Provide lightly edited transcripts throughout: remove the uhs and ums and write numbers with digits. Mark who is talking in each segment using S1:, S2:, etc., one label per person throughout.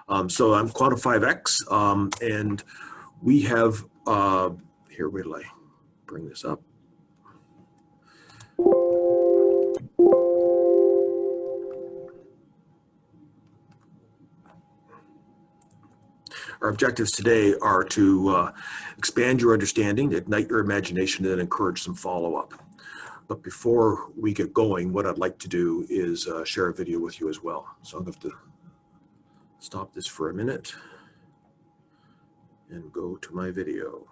S1: So I'm Quantum5x, and we have, here, wait till I bring this up. Our objectives today are to expand your understanding, ignite your imagination, and encourage some follow-up. But before we get going, what I'd like to do is share a video with you as well. So I'm going to have to stop this for a minute and go to my video.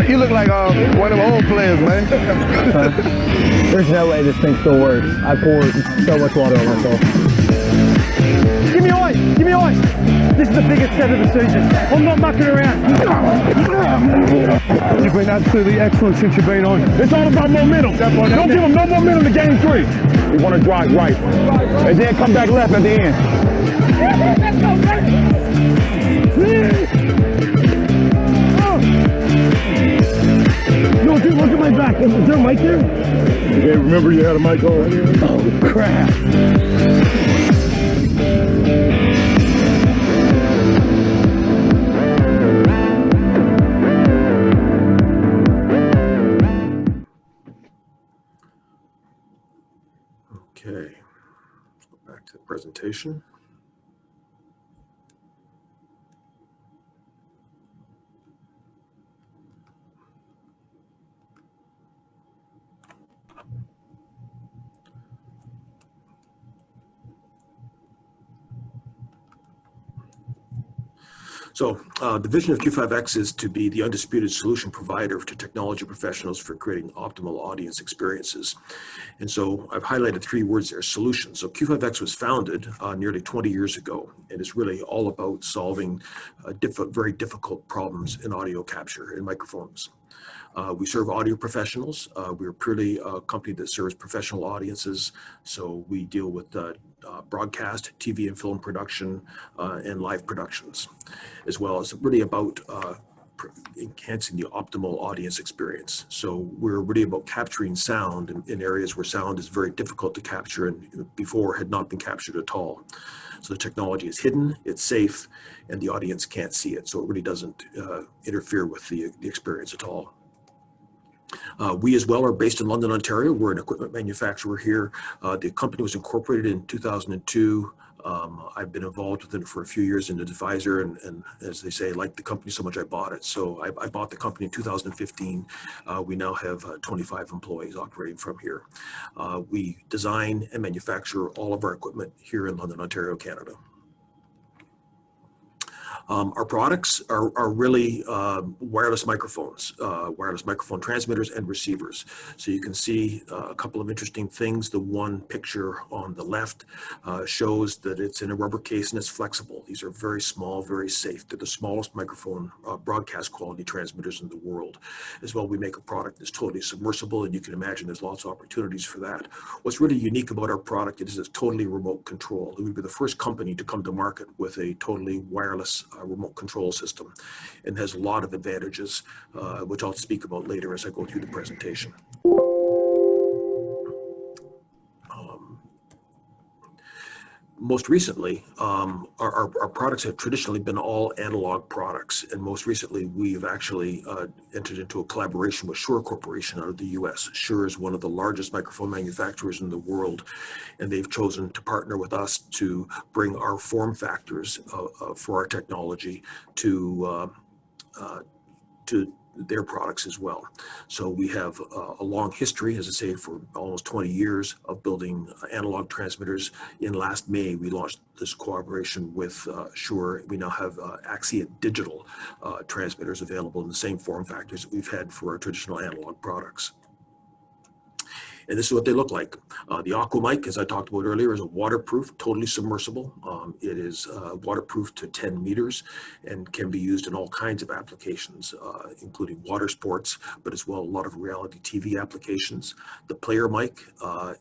S2: You look like one of the old players, man.
S3: There's no way this thing still works. I poured so much water on myself.
S4: Give me ice! Give me ice! This is the biggest set of the season. I'm not mucking around.
S2: You've been absolutely excellent since you've been on. It's all about momentum. Don't give them no momentum to game 3. You want to drive right. And then come back left at the end.
S4: No, dude, look at my back. Is there a mic there?
S2: Okay, remember you had a mic on?
S4: Oh, crap.
S1: Okay, let's go back to the presentation. So the vision of Q5X is to be the undisputed solution provider to technology professionals for creating optimal audience experiences. And so I've highlighted 3 words there: solutions. So Q5X was founded nearly 20 years ago, and it's really all about solving very difficult problems in audio capture in microphones. We serve audio professionals. We're purely a company that serves professional audiences. So we deal with broadcast, TV and film production, and live productions, as well as really about enhancing the optimal audience experience. So we're really about capturing sound in areas where sound is very difficult to capture and before had not been captured at all. So the technology is hidden, it's safe, and the audience can't see it. So it really doesn't interfere with the experience at all. We as well are based in London, Ontario. We're an equipment manufacturer here. The company was incorporated in 2002. I've been involved with it for a few years as an advisor, and as they say, like the company so much I bought it. So I bought the company in 2015. We now have 25 employees operating from here. We design and manufacture all of our equipment here in London, Ontario, Canada. Our products are really wireless microphones, wireless microphone transmitters and receivers. So you can see a couple of interesting things. The one picture on the left shows that it's in a rubber case and it's flexible. These are very small, very safe. They're the smallest microphone broadcast quality transmitters in the world. As well, we make a product that's totally submersible, and you can imagine there's lots of opportunities for that. What's really unique about our product is it's totally remote control. We were the first company to come to market with a totally wireless remote control system, and has a lot of advantages, which I'll speak about later as I go through the presentation. Most recently, our products have traditionally been all analog products, and most recently we've actually entered into a collaboration with Shure Corporation out of the US. Shure is one of the largest microphone manufacturers in the world, and they've chosen to partner with us to bring our form factors for our technology to their products as well. So we have a long history, as I say, for almost 20 years of building analog transmitters. In last May, we launched this cooperation with Shure. We now have Axia digital transmitters available in the same form factors that we've had for our traditional analog products. And this is what they look like. The Aqua Mic, as I talked about earlier, is a waterproof, totally submersible. It is waterproof to 10 meters and can be used in all kinds of applications, including water sports, but as well a lot of reality TV applications. The Player Mic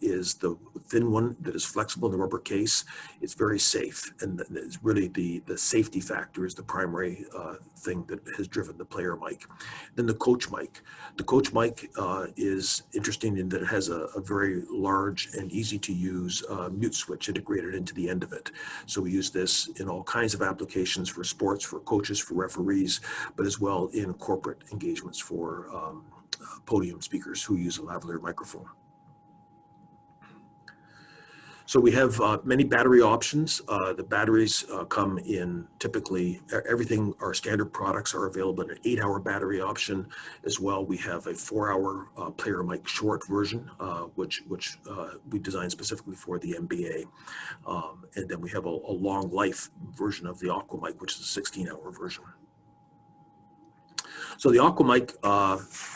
S1: is the thin one that is flexible in the rubber case. It's very safe, and it's really the safety factor is the primary thing that has driven the Player Mic. Then the Coach Mic. The Coach Mic is interesting in that it has a very large and easy to use mute switch integrated into the end of it. So we use this in all kinds of applications for sports, for coaches, for referees, but as well in corporate engagements for podium speakers who use a lavalier microphone. So we have many battery options. The batteries come in typically, everything, our standard products are available in an 8-hour battery option. As well, we have a 4-hour Player Mic short version, which we designed specifically for the NBA. And then we have a long life version of the Aqua Mic, which is a 16-hour version. So the Aqua Mic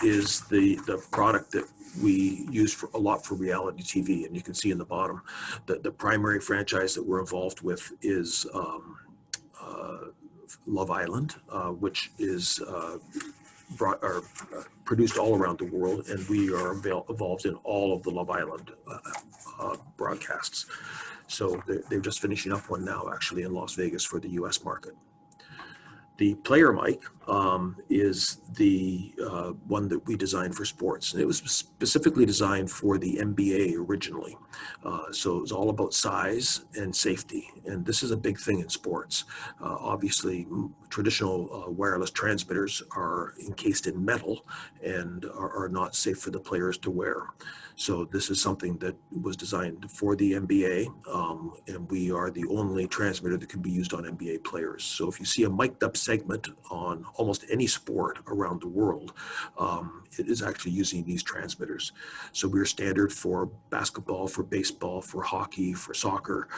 S1: is the product that we use for a lot for reality TV, and you can see in the bottom that the primary franchise that we're involved with is Love Island, which is produced all around the world, and we are involved in all of the Love Island broadcasts. So they're just finishing up one now, actually, in Las Vegas for the U.S. market. The Player Mic is the one that we designed for sports. And it was specifically designed for the NBA originally. So it was all about size and safety. And this is a big thing in sports. Obviously, traditional wireless transmitters are encased in metal and are not safe for the players to wear. So this is something that was designed for the NBA, and we are the only transmitter that can be used on NBA players. So if you see a mic'd up segment on almost any sport around the world, it is actually using these transmitters. So we're standard for basketball, for baseball, for hockey, for soccer,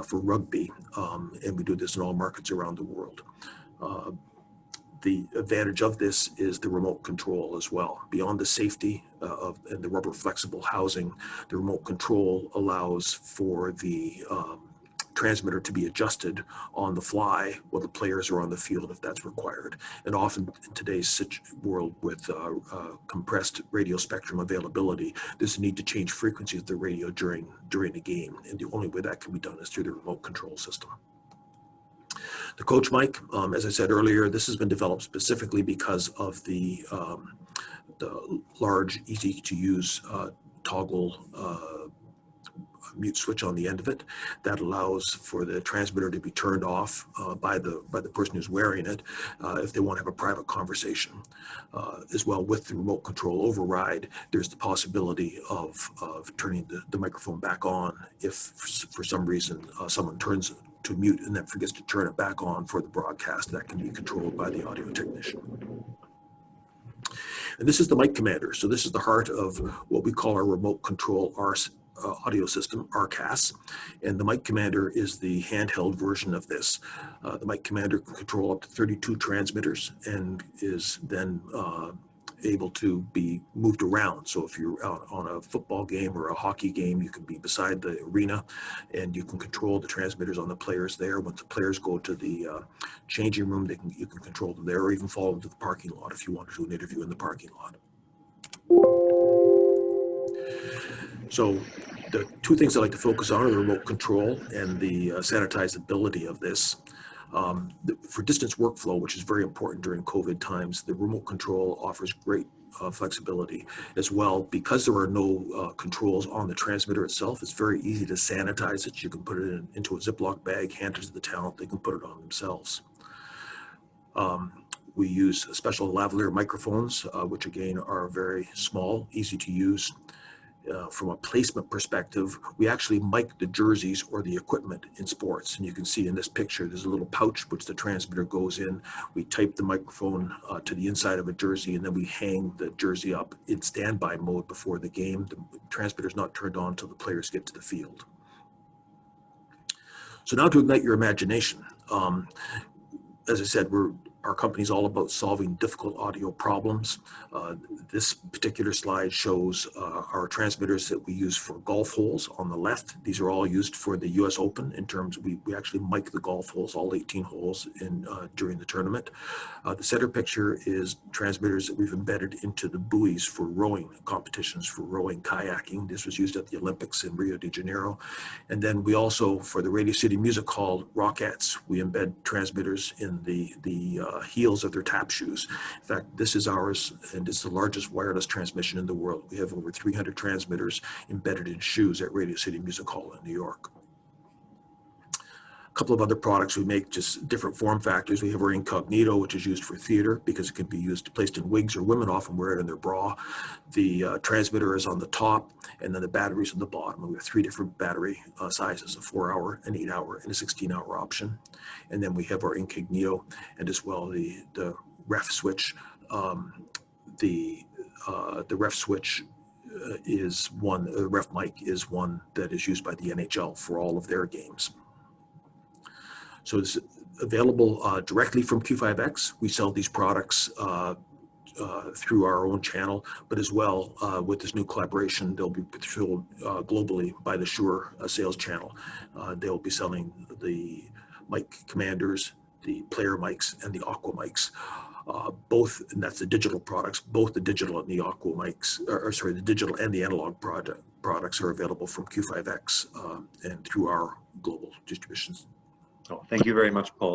S1: for rugby, and we do this in all markets around the world. The advantage of this is the remote control as well. Beyond the safety and the rubber flexible housing, the remote control allows for the transmitter to be adjusted on the fly while the players are on the field if that's required. And often in today's world with compressed radio spectrum availability, there's a need to change frequencies of the radio during the game. And the only way that can be done is through the remote control system. The Coach Mic, as I said earlier, this has been developed specifically because of the large, easy to use toggle mute switch on the end of it that allows for the transmitter to be turned off by the person who's wearing it if they want to have a private conversation. As well, with the remote control override, there's the possibility of turning the microphone back on if for some reason someone turns to mute and then forgets to turn it back on for the broadcast. That can be controlled by the audio technician. And this is the mic commander. So this is the heart of what we call our remote control audio system, RCAS. And the mic commander is the handheld version of this. The mic commander can control up to 32 transmitters and is then able to be moved around. So if you're out on a football game or a hockey game, you can be beside the arena and you can control the transmitters on the players there. Once the players go to the changing room, you can control them there, or even follow them to the parking lot if you want to do an interview in the parking lot. So the two things I like to focus on are the remote control and the sanitizability of this. For distance workflow, which is very important during COVID times, the remote control offers great flexibility as well. Because there are no controls on the transmitter itself, it's very easy to sanitize it. You can put it into a Ziploc bag, hand it to the talent, they can put it on themselves. We use special lavalier microphones, which again are very small, easy to use. From a placement perspective, we actually mic the jerseys or the equipment in sports. And you can see in this picture, there's a little pouch which the transmitter goes in. We tape the microphone to the inside of a jersey, and then we hang the jersey up in standby mode before the game. The transmitter is not turned on until the players get to the field. So now to ignite your imagination. As I said, we're our company's all about solving difficult audio problems. This particular slide shows our transmitters that we use for golf holes on the left. These are all used for the US Open in terms, we actually mic the golf holes, all 18 holes during the tournament. The center picture is transmitters that we've embedded into the buoys for rowing competitions, for rowing, kayaking. This was used at the Olympics in Rio de Janeiro. And then we also, for the Radio City Music Hall Rockettes, we embed transmitters in the heels of their tap shoes. In fact, this is ours, and it's the largest wireless transmission in the world. We have over 300 transmitters embedded in shoes at Radio City Music Hall in New York. A couple of other products we make, just different form factors. We have our Incognito, which is used for theater because it can be placed in wigs, or women often wear it in their bra. The transmitter is on the top, and then the battery's on the bottom. And we have 3 different battery sizes: a 4-hour, an 8-hour, and a 16-hour option. And then we have our Incognito, and as well the ref switch. The ref switch is one. The ref mic is one that is used by the NHL for all of their games. So it's available directly from Q5X. We sell these products through our own channel, but as well with this new collaboration, they'll be sold globally by the Shure sales channel. They'll be selling the mic commanders, the player mics, and the Aqua mics. Both, and that's the digital products, both the digital and the Aqua mics, the digital and the analog products are available from Q5X and through our global distributions.
S5: Oh, thank you very much, Paul.